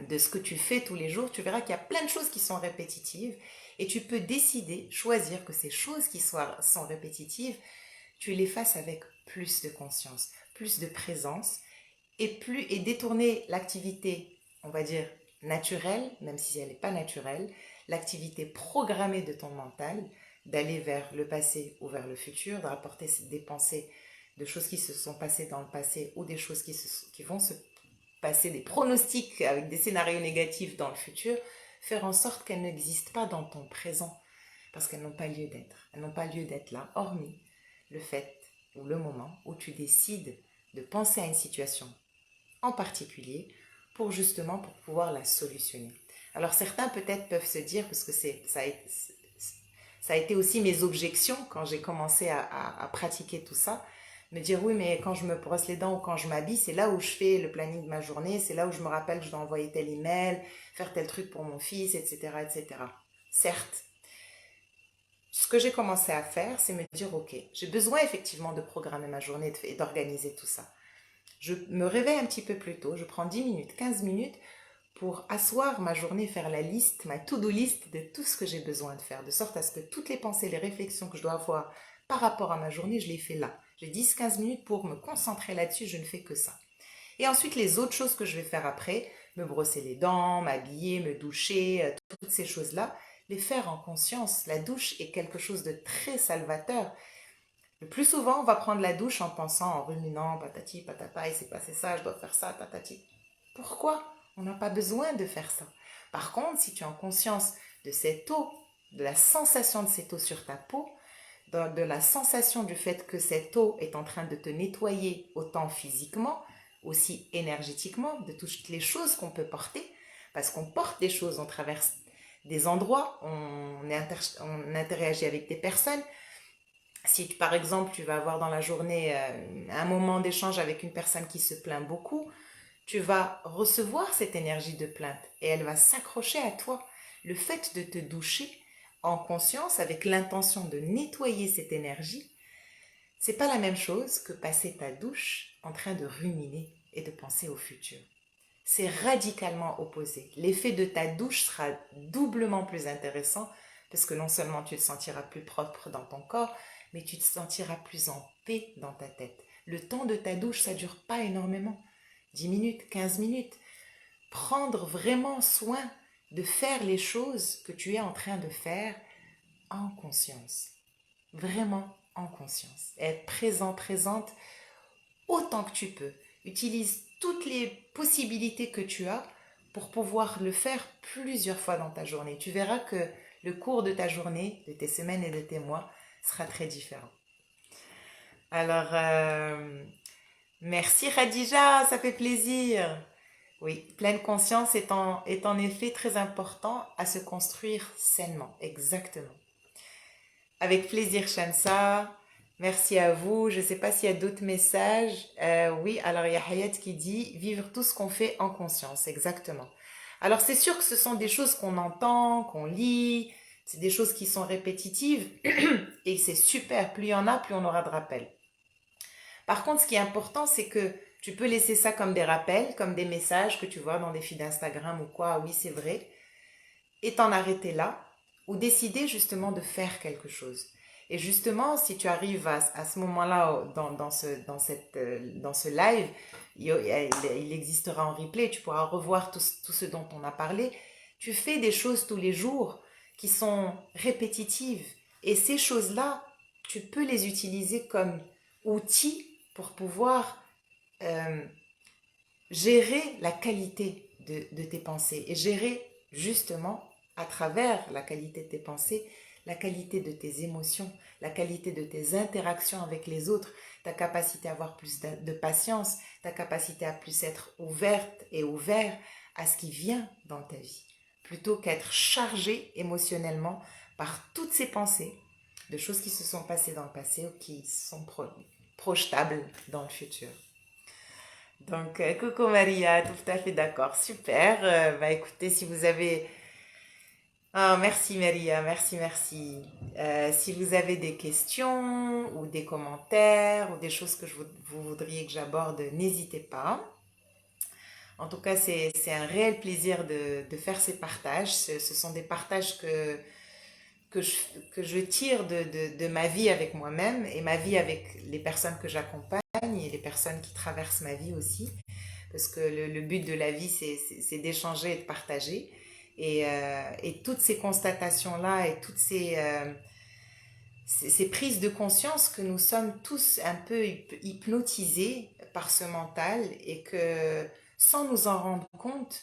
de ce que tu fais tous les jours, tu verras qu'il y a plein de choses qui sont répétitives et tu peux décider, choisir que ces choses qui sont répétitives, tu les fasses avec plus de conscience, plus de présence et détourner l'activité, on va dire, naturelle, même si elle n'est pas naturelle, l'activité programmée de ton mental, d'aller vers le passé ou vers le futur, de rapporter des pensées de choses qui se sont passées dans le passé ou des choses qui vont se passer, des pronostics avec des scénarios négatifs dans le futur, faire en sorte qu'elles n'existent pas dans ton présent, parce qu'elles n'ont pas lieu d'être. Elles n'ont pas lieu d'être là, hormis le fait ou le moment où tu décides de penser à une situation en particulier pour pouvoir la solutionner. Alors certains peut-être peuvent se dire, parce que ça a été aussi mes objections quand j'ai commencé à pratiquer tout ça, me dire oui mais quand je me brosse les dents ou quand je m'habille, c'est là où je fais le planning de ma journée, c'est là où je me rappelle que je dois envoyer tel email, faire tel truc pour mon fils, etc. etc. Certes, ce que j'ai commencé à faire, c'est me dire ok, j'ai besoin effectivement de programmer ma journée et d'organiser tout ça. Je me réveille un petit peu plus tôt, je prends 10 minutes, 15 minutes pour asseoir ma journée, faire la liste, ma to-do list de tout ce que j'ai besoin de faire, de sorte à ce que toutes les pensées, les réflexions que je dois avoir par rapport à ma journée, je les fais là. J'ai 10-15 minutes pour me concentrer là-dessus, je ne fais que ça. Et ensuite, les autres choses que je vais faire après, me brosser les dents, m'habiller, me doucher, toutes ces choses-là, les faire en conscience. La douche est quelque chose de très salvateur. Le plus souvent, on va prendre la douche en pensant, en ruminant, patati, patata, il s'est passé ça, je dois faire ça, tatati. Pourquoi? On n'a pas besoin de faire ça. Par contre, si tu es en conscience de cette eau, de la sensation de cette eau sur ta peau, de la sensation du fait que cette eau est en train de te nettoyer autant physiquement, aussi énergétiquement, de toutes les choses qu'on peut porter, parce qu'on porte des choses, on traverse des endroits, on interagit avec des personnes. Si par exemple tu vas avoir dans la journée un moment d'échange avec une personne qui se plaint beaucoup, tu vas recevoir cette énergie de plainte et elle va s'accrocher à toi. Le fait de te doucher en conscience avec l'intention de nettoyer cette énergie, c'est pas la même chose que passer ta douche en train de ruminer et de penser au futur. C'est radicalement opposé. L'effet de ta douche sera doublement plus intéressant parce que non seulement tu te sentiras plus propre dans ton corps, mais tu te sentiras plus en paix dans ta tête. Le temps de ta douche, ça ne dure pas énormément. 10 minutes, 15 minutes. Prendre vraiment soin de faire les choses que tu es en train de faire en conscience. Vraiment en conscience. Être présent, présente autant que tu peux. Utilise toutes les possibilités que tu as pour pouvoir le faire plusieurs fois dans ta journée. Tu verras que le cours de ta journée, de tes semaines et de tes mois sera très différent. Alors, merci Khadija, ça fait plaisir. Oui, pleine conscience est en effet très important à se construire sainement, exactement. Avec plaisir, Shamsa. Merci à vous. Je ne sais pas s'il y a d'autres messages. Oui, alors il y a Hayat qui dit vivre tout ce qu'on fait en conscience, exactement. Alors c'est sûr que ce sont des choses qu'on entend, qu'on lit, c'est des choses qui sont répétitives et c'est super. Plus il y en a, plus on aura de rappels. Par contre, ce qui est important, c'est que tu peux laisser ça comme des rappels, comme des messages que tu vois dans des feeds d'Instagram ou quoi. Ah oui, c'est vrai. Et t'en arrêter là ou décider justement de faire quelque chose. Et justement, si tu arrives à ce moment-là dans ce live, il existera en replay, tu pourras revoir tout ce dont on a parlé. Tu fais des choses tous les jours qui sont répétitives. Et ces choses-là, tu peux les utiliser comme outils pour pouvoir euh, gérer la qualité de tes pensées et gérer justement à travers la qualité de tes pensées, la qualité de tes émotions, la qualité de tes interactions avec les autres, ta capacité à avoir plus de patience, ta capacité à plus être ouverte et ouvert à ce qui vient dans ta vie, plutôt qu'être chargé émotionnellement par toutes ces pensées de choses qui se sont passées dans le passé ou qui sont projetables dans le futur. Donc, coucou Maria, tout à fait d'accord, super. Bah écoutez, si vous avez... Ah, merci Maria, merci, merci. Si vous avez des questions ou des commentaires ou des choses que vous voudriez que j'aborde, n'hésitez pas. En tout cas, c'est un réel plaisir de faire ces partages. Ce sont des partages que je, que je tire de ma vie avec moi-même et ma vie avec les personnes que j'accompagne et les personnes qui traversent ma vie aussi. parce que le but de la vie, c'est d'échanger et de partager. Et toutes ces constatations-là et toutes ces prises de conscience que nous sommes tous un peu hypnotisés par ce mental et que sans nous en rendre compte,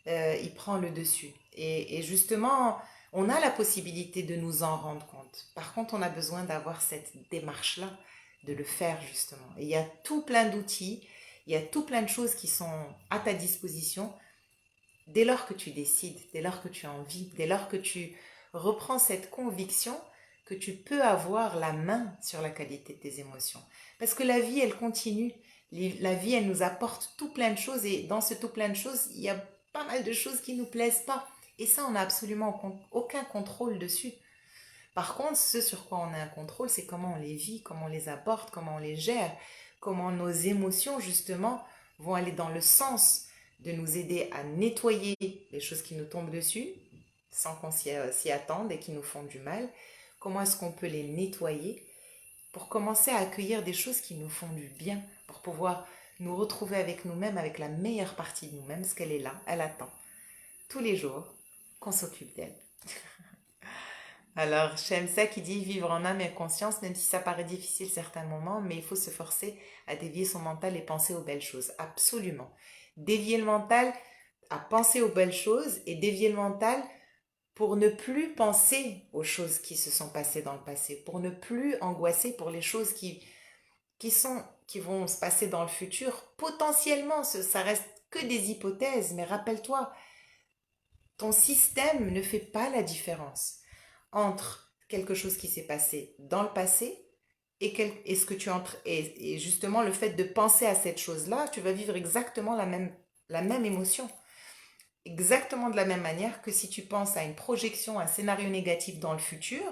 il prend le dessus. Et justement, on a la possibilité de nous en rendre compte. Par contre, on a besoin d'avoir cette démarche-là, de le faire justement. Et il y a tout plein d'outils, il y a tout plein de choses qui sont à ta disposition dès lors que tu décides, dès lors que tu as envie, dès lors que tu reprends cette conviction que tu peux avoir la main sur la qualité de tes émotions. Parce que la vie, elle continue. La vie, elle nous apporte tout plein de choses et dans ce tout plein de choses, il y a pas mal de choses qui ne nous plaisent pas. Et ça, on n'a absolument aucun contrôle dessus. Par contre, ce sur quoi on a un contrôle, c'est comment on les vit, comment on les apporte, comment on les gère, comment nos émotions, justement, vont aller dans le sens de nous aider à nettoyer les choses qui nous tombent dessus, sans qu'on s'y attende et qui nous font du mal. Comment est-ce qu'on peut les nettoyer pour commencer à accueillir des choses qui nous font du bien, pour pouvoir nous retrouver avec nous-mêmes, avec la meilleure partie de nous-mêmes, parce qu'elle est là, elle attend, tous les jours, qu'on s'occupe d'elle. Alors, j'aime ça qui dit vivre en âme et conscience, même si ça paraît difficile certains moments, mais il faut se forcer à dévier son mental et penser aux belles choses. Absolument. Dévier le mental à penser aux belles choses et dévier le mental pour ne plus penser aux choses qui se sont passées dans le passé, pour ne plus angoisser pour les choses qui vont se passer dans le futur. Potentiellement, ça reste que des hypothèses, mais rappelle-toi, ton système ne fait pas la différence entre quelque chose qui s'est passé dans le passé et ce que tu entres et justement le fait de penser à cette chose-là, tu vas vivre exactement la même émotion. Exactement de la même manière que si tu penses à une projection, un scénario négatif dans le futur,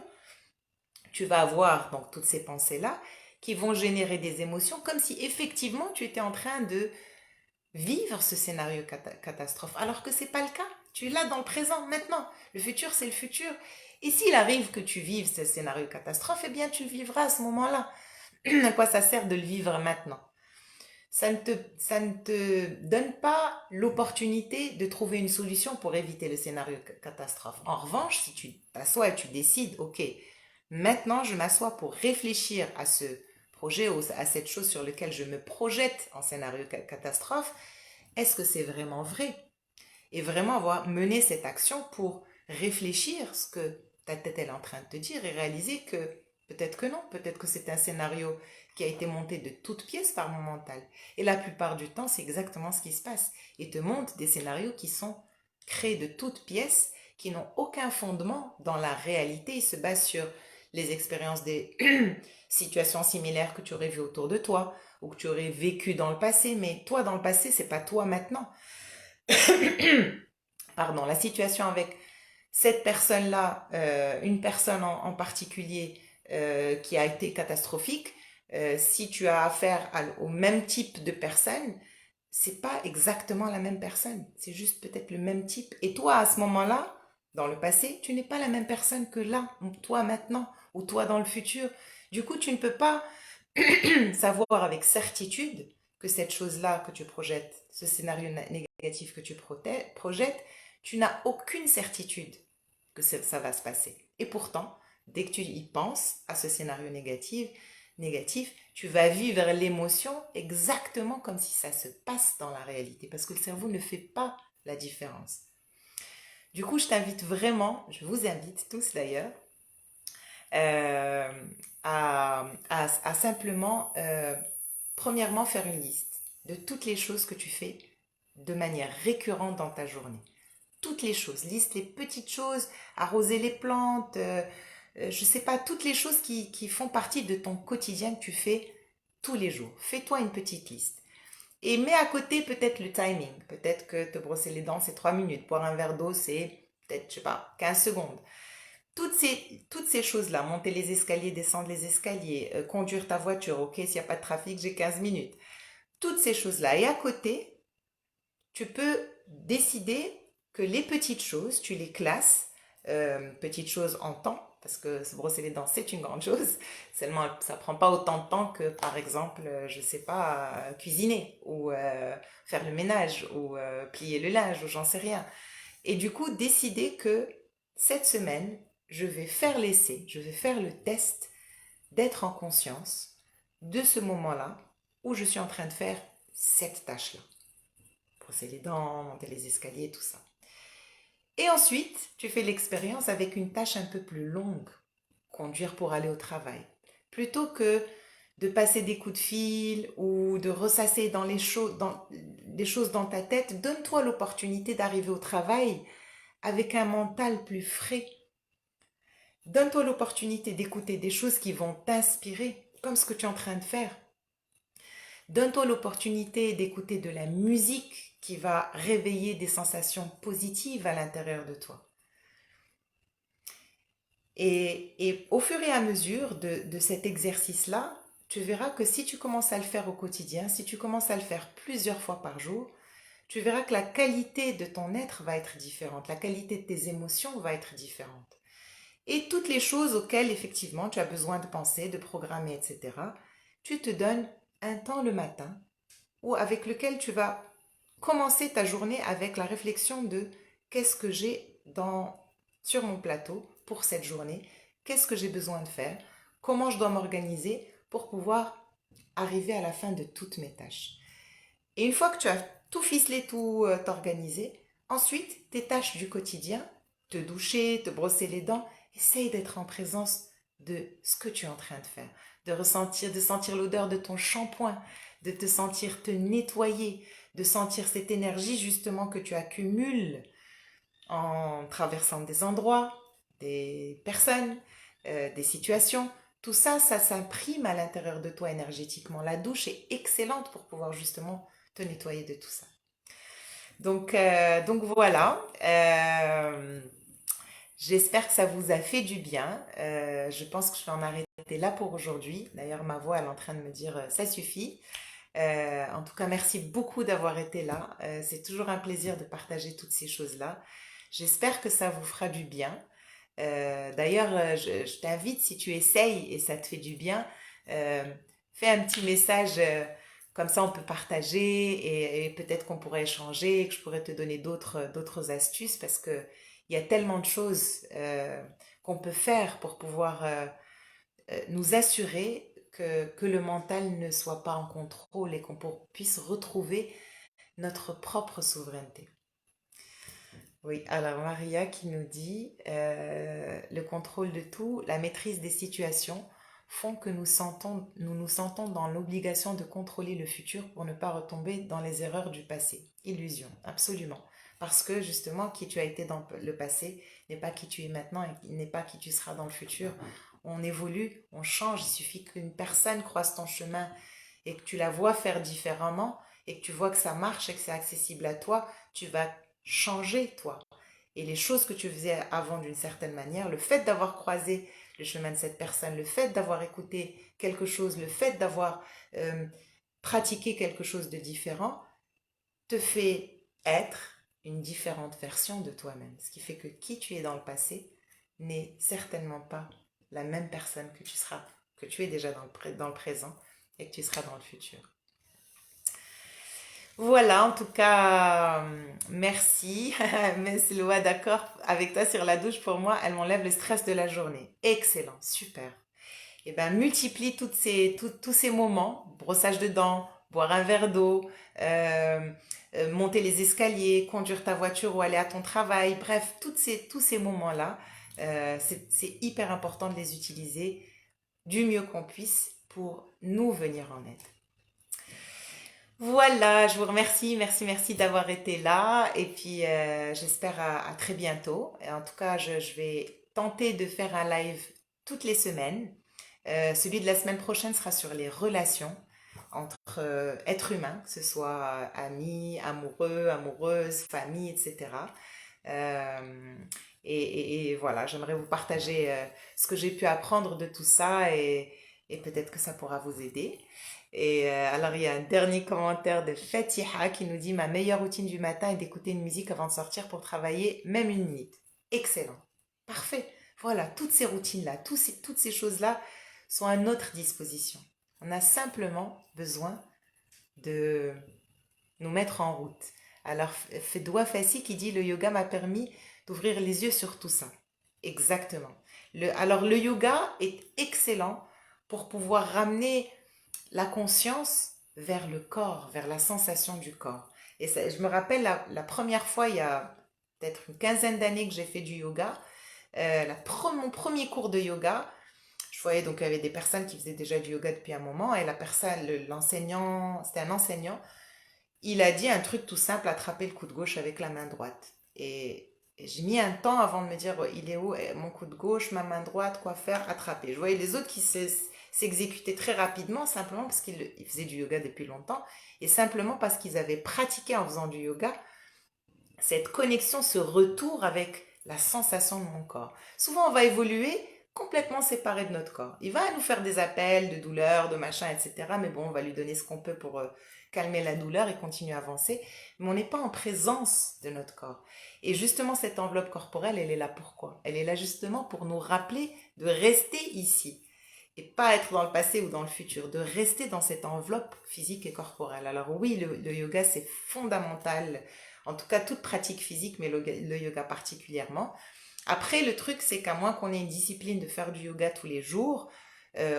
tu vas avoir donc toutes ces pensées-là qui vont générer des émotions comme si effectivement tu étais en train de vivre ce scénario catastrophe, alors que c'est pas le cas. Tu l'as dans le présent, maintenant. Le futur, c'est le futur. Et s'il arrive que tu vives ce scénario catastrophe, eh bien, tu le vivras à ce moment-là. À quoi ça sert de le vivre maintenant? Ça ne te donne pas l'opportunité de trouver une solution pour éviter le scénario catastrophe. En revanche, si tu t'assois et tu décides, ok, maintenant je m'assois pour réfléchir à ce projet ou à cette chose sur laquelle je me projette en scénario catastrophe, est-ce que c'est vraiment vrai? Et vraiment avoir mené cette action pour réfléchir ce que ta tête est en train de te dire et réaliser que peut-être que non, peut-être que c'est un scénario qui a été monté de toutes pièces par mon mental. Et la plupart du temps, c'est exactement ce qui se passe. Il te montre des scénarios qui sont créés de toutes pièces, qui n'ont aucun fondement dans la réalité. Ils se basent sur les expériences des situations similaires que tu aurais vues autour de toi ou que tu aurais vécues dans le passé. Mais toi, dans le passé, c'est pas toi maintenant. Pardon, la situation avec cette personne-là, une personne en particulier qui a été catastrophique, si tu as affaire au même type de personne, c'est pas exactement la même personne, c'est juste peut-être le même type. Et toi, à ce moment-là, dans le passé, tu n'es pas la même personne que là, ou toi maintenant, ou toi dans le futur. Du coup, tu ne peux pas savoir avec certitude que cette chose-là que tu projettes, ce scénario négatif que tu projettes, tu n'as aucune certitude que ça va se passer. Et pourtant, dès que tu y penses à ce scénario négatif, tu vas vivre l'émotion exactement comme si ça se passe dans la réalité, parce que le cerveau ne fait pas la différence. Du coup, je t'invite vraiment, je vous invite tous d'ailleurs, euh, à simplement, premièrement, faire une liste de toutes les choses que tu fais de manière récurrente dans ta journée. Toutes les choses, liste les petites choses, arroser les plantes, je sais pas, toutes les choses qui font partie de ton quotidien que tu fais tous les jours. Fais-toi une petite liste. Et mets à côté peut-être le timing. Peut-être que te brosser les dents, c'est 3 minutes. Boire un verre d'eau, c'est peut-être, je sais pas, 15 secondes. Toutes ces choses-là, monter les escaliers, descendre les escaliers, conduire ta voiture, ok, s'il n'y a pas de trafic, j'ai 15 minutes. Toutes ces choses-là. Et à côté, tu peux décider que les petites choses, tu les classes, petites choses en temps, parce que se brosser les dents, c'est une grande chose. Seulement, ça prend pas autant de temps que, par exemple, je sais pas, cuisiner ou faire le ménage ou plier le linge ou j'en sais rien. Et du coup, décider que cette semaine, je vais faire l'essai, je vais faire le test d'être en conscience de ce moment-là où je suis en train de faire cette tâche-là. Brosser les dents, monter les escaliers, tout ça. Et ensuite, tu fais l'expérience avec une tâche un peu plus longue, conduire pour aller au travail. Plutôt que de passer des coups de fil ou de ressasser des choses dans ta tête, donne-toi l'opportunité d'arriver au travail avec un mental plus frais. Donne-toi l'opportunité d'écouter des choses qui vont t'inspirer, comme ce que tu es en train de faire. Donne-toi l'opportunité d'écouter de la musique qui va réveiller des sensations positives à l'intérieur de toi. Et au fur et à mesure de cet exercice-là, tu verras que si tu commences à le faire au quotidien, si tu commences à le faire plusieurs fois par jour, tu verras que la qualité de ton être va être différente, la qualité de tes émotions va être différente. Et toutes les choses auxquelles effectivement tu as besoin de penser, de programmer, etc., tu te donnes un temps le matin ou avec lequel tu vas commencer ta journée avec la réflexion de qu'est-ce que j'ai sur mon plateau pour cette journée, qu'est-ce que j'ai besoin de faire, comment je dois m'organiser pour pouvoir arriver à la fin de toutes mes tâches. Et une fois que tu as tout ficelé, tout organisé, ensuite tes tâches du quotidien, te doucher, te brosser les dents, essaye d'être en présence de ce que tu es en train de faire, de sentir l'odeur de ton shampoing, de te sentir te nettoyer, de sentir cette énergie justement que tu accumules en traversant des endroits, des personnes, des situations. Tout ça, ça s'imprime à l'intérieur de toi énergétiquement. La douche est excellente pour pouvoir justement te nettoyer de tout ça. Donc voilà. J'espère que ça vous a fait du bien. Je pense que je vais en arrêter là pour aujourd'hui. D'ailleurs, ma voix, elle est en train de me dire ça suffit. En tout cas, merci beaucoup d'avoir été là. C'est toujours un plaisir de partager toutes ces choses-là. J'espère que ça vous fera du bien. D'ailleurs, je t'invite, si tu essayes et ça te fait du bien, euh, fais un petit message, comme ça on peut partager et peut-être qu'on pourrait échanger et que je pourrais te donner d'autres astuces parce que il y a tellement de choses qu'on peut faire pour pouvoir nous assurer que le mental ne soit pas en contrôle et qu'on puisse retrouver notre propre souveraineté. Oui, alors Maria qui nous dit le contrôle de tout, la maîtrise des situations font que nous sentons dans l'obligation de contrôler le futur pour ne pas retomber dans les erreurs du passé. Illusion, absolument. Parce que justement, qui tu as été dans le passé n'est pas qui tu es maintenant et n'est pas qui tu seras dans le futur. On évolue, on change. Il suffit qu'une personne croise ton chemin et que tu la vois faire différemment et que tu vois que ça marche et que c'est accessible à toi, tu vas changer toi. Et les choses que tu faisais avant d'une certaine manière, le fait d'avoir croisé le chemin de cette personne, le fait d'avoir écouté quelque chose, le fait d'avoir euh, pratiqué quelque chose de différent, te fait être une différente version de toi-même. Ce qui fait que qui tu es dans le passé n'est certainement pas la même personne que tu seras, que tu es déjà dans le présent et que tu seras dans le futur. Voilà, en tout cas, merci. Mais Loa, d'accord avec toi sur la douche, pour moi, elle m'enlève le stress de la journée. Excellent, super. Et ben, multiplie tous ces moments, brossage de dents, boire un verre d'eau, euh, monter les escaliers, conduire ta voiture ou aller à ton travail, bref, tous ces moments-là, c'est hyper important de les utiliser du mieux qu'on puisse pour nous venir en aide. Voilà, je vous remercie, merci d'avoir été là et puis j'espère à très bientôt. Et en tout cas, je vais tenter de faire un live toutes les semaines. Celui de la semaine prochaine sera sur les relations entre êtres humains, que ce soit amis, amoureux, amoureuses, famille, etc. Euh, et voilà, j'aimerais vous partager ce que j'ai pu apprendre de tout ça et peut-être que ça pourra vous aider. Et alors, il y a un dernier commentaire de Fatiha qui nous dit: ma meilleure routine du matin est d'écouter une musique avant de sortir pour travailler, même une minute. Excellent. Parfait. Voilà, toutes ces routines-là, toutes ces choses-là sont à notre disposition. On a simplement besoin de nous mettre en route. Alors, Fedwa Fassi qui dit le yoga m'a permis d'ouvrir les yeux sur tout ça. Exactement. Alors, le yoga est excellent pour pouvoir ramener la conscience vers le corps, vers la sensation du corps. Et ça, je me rappelle la première fois, il y a peut-être une quinzaine d'années que j'ai fait du yoga, mon premier cours de yoga, je voyais donc il y avait des personnes qui faisaient déjà du yoga depuis un moment et la personne, l'enseignant, c'était un enseignant, il a dit un truc tout simple, attraper le coude gauche avec la main droite. Et j'ai mis un temps avant de me dire, il est où mon coude gauche, ma main droite, quoi faire, attraper. Je voyais les autres qui s'exécutaient très rapidement, simplement parce qu'ils faisaient du yoga depuis longtemps, et simplement parce qu'ils avaient pratiqué en faisant du yoga cette connexion, ce retour avec la sensation de mon corps. Souvent, on va évoluer complètement séparé de notre corps. Il va nous faire des appels de douleur, de machin, etc. Mais bon, on va lui donner ce qu'on peut pour calmer la douleur et continuer à avancer. Mais on n'est pas en présence de notre corps. Et justement, cette enveloppe corporelle, elle est là pourquoi? Elle est là justement pour nous rappeler de rester ici. Et pas être dans le passé ou dans le futur, de rester dans cette enveloppe physique et corporelle. Alors oui, le yoga, c'est fondamental, en tout cas toute pratique physique, mais le yoga particulièrement. Après, le truc, c'est qu'à moins qu'on ait une discipline de faire du yoga tous les jours,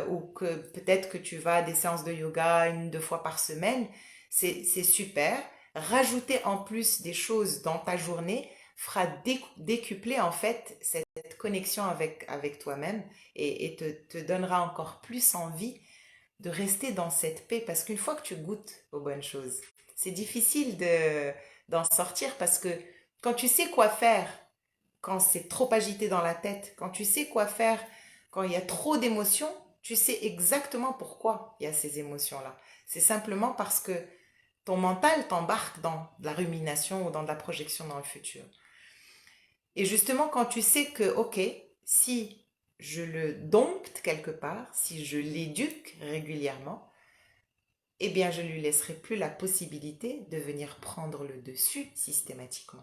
ou que peut-être que tu vas à des séances de yoga 1, 2 fois par semaine, c'est super. Rajouter en plus des choses dans ta journée fera décupler en fait cette connexion avec toi-même et te donnera encore plus envie de rester dans cette paix parce qu'une fois que tu goûtes aux bonnes choses, c'est difficile d'en sortir parce que quand tu sais quoi faire, quand c'est trop agité dans la tête, quand tu sais quoi faire, quand il y a trop d'émotions, tu sais exactement pourquoi il y a ces émotions-là. C'est simplement parce que ton mental t'embarque dans de la rumination ou dans de la projection dans le futur. Et justement, quand tu sais que, ok, si je le dompte quelque part, si je l'éduque régulièrement, eh bien, je ne lui laisserai plus la possibilité de venir prendre le dessus systématiquement.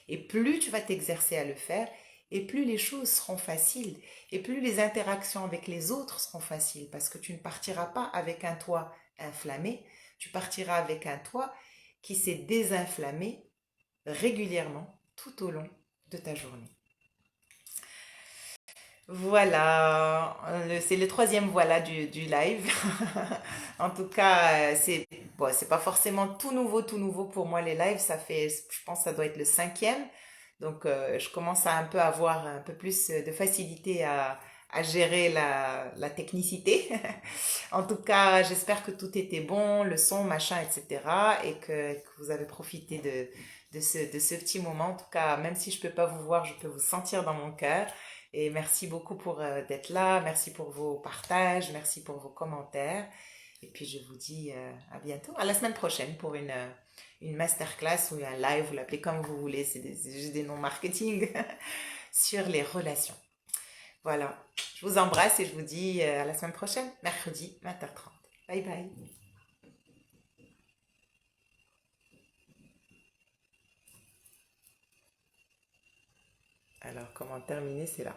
Et plus tu vas t'exercer à le faire, et plus les choses seront faciles, et plus les interactions avec les autres seront faciles, parce que tu ne partiras pas avec un toit inflammé, tu partiras avec un toit qui s'est désinflammé régulièrement tout au long de ta journée. Voilà, c'est le troisième voilà du live. En tout cas, c'est bon, c'est pas forcément tout nouveau pour moi les lives. Ça fait, je pense, que ça doit être le cinquième. Donc, je commence à un peu avoir un peu plus de facilité à gérer la technicité. En tout cas, j'espère que tout était bon, le son, machin, etc. Et que vous avez profité de ce petit moment. En tout cas, même si je peux pas vous voir, je peux vous sentir dans mon cœur. Et merci beaucoup pour d'être là. Merci pour vos partages. Merci pour vos commentaires. Et puis, je vous dis à bientôt, à la semaine prochaine pour une masterclass ou un live, vous l'appelez comme vous voulez. C'est juste des noms marketing sur les relations. Voilà. Je vous embrasse et je vous dis à la semaine prochaine, mercredi 20h30. Bye bye. Alors, comment terminer, c'est là.